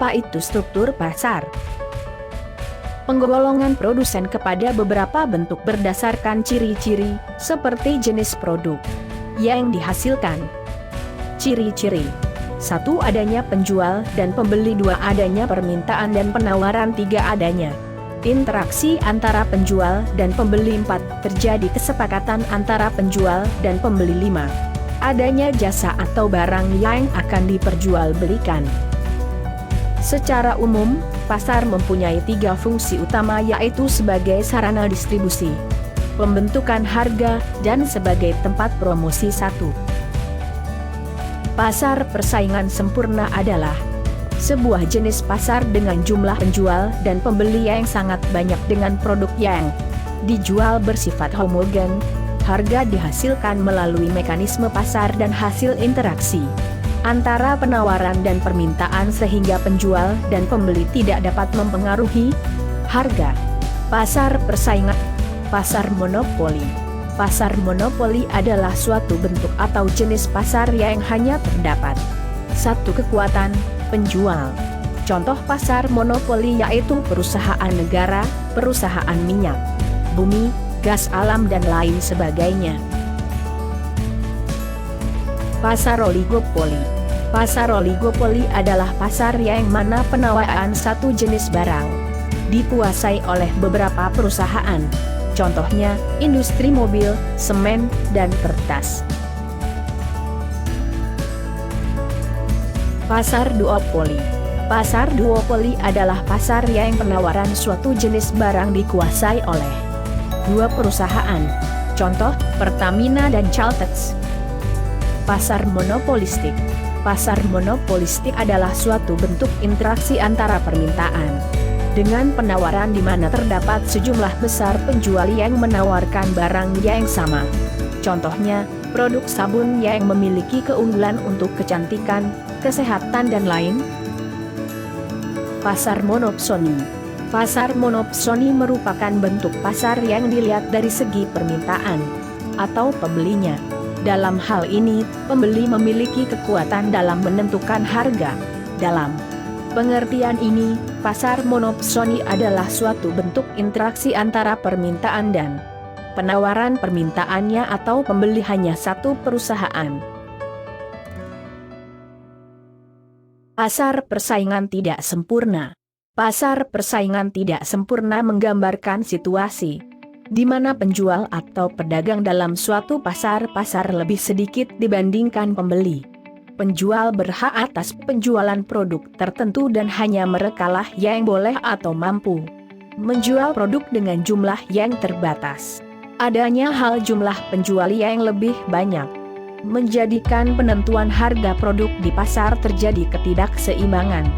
yaitu struktur pasar. Penggolongan produsen kepada beberapa bentuk berdasarkan ciri-ciri, seperti jenis produk yang dihasilkan. Ciri-ciri: 1. Adanya penjual dan pembeli. 2. Adanya permintaan dan penawaran. 3. Adanya interaksi antara penjual dan pembeli. 4. Terjadi kesepakatan antara penjual dan pembeli. 5. Adanya jasa atau barang yang akan diperjualbelikan. Secara umum, pasar mempunyai 3 fungsi utama, yaitu sebagai sarana distribusi, pembentukan harga, dan sebagai tempat promosi. 1. Pasar persaingan sempurna adalah sebuah jenis pasar dengan jumlah penjual dan pembeli yang sangat banyak dengan produk yang dijual bersifat homogen. Harga dihasilkan melalui mekanisme pasar dan hasil interaksi antara penawaran dan permintaan, sehingga penjual dan pembeli tidak dapat mempengaruhi harga. Pasar persaingan. Pasar monopoli. Pasar monopoli adalah suatu bentuk atau jenis pasar yang hanya terdapat satu kekuatan, penjual. Contoh pasar monopoli yaitu perusahaan negara, perusahaan minyak, bumi, gas alam, dan lain sebagainya. Pasar oligopoli. Pasar oligopoli adalah pasar yang mana penawaran satu jenis barang dikuasai oleh beberapa perusahaan. Contohnya, industri mobil, semen, dan kertas. Pasar duopoli. Pasar duopoli adalah pasar yang penawaran suatu jenis barang dikuasai oleh 2 perusahaan. Contoh, Pertamina dan Caltex. Pasar monopolistik. Pasar monopolistik adalah suatu bentuk interaksi antara permintaan dengan penawaran di mana terdapat sejumlah besar penjual yang menawarkan barang yang sama. Contohnya, produk sabun yang memiliki keunggulan untuk kecantikan, kesehatan, dan lain. Pasar monopsoni. Pasar monopsoni merupakan bentuk pasar yang dilihat dari segi permintaan atau pembelinya. Dalam hal ini, pembeli memiliki kekuatan dalam menentukan harga. Dalam pengertian ini, pasar monopsoni adalah suatu bentuk interaksi antara permintaan dan penawaran. Permintaannya atau pembeli hanya satu perusahaan. Pasar persaingan tidak sempurna. Pasar persaingan tidak sempurna menggambarkan situasi di mana penjual atau pedagang dalam suatu pasar lebih sedikit dibandingkan pembeli. Penjual berhak atas penjualan produk tertentu dan hanya merekalah yang boleh atau mampu menjual produk dengan jumlah yang terbatas. Adanya hal jumlah penjual yang lebih banyak menjadikan penentuan harga produk di pasar terjadi ketidakseimbangan.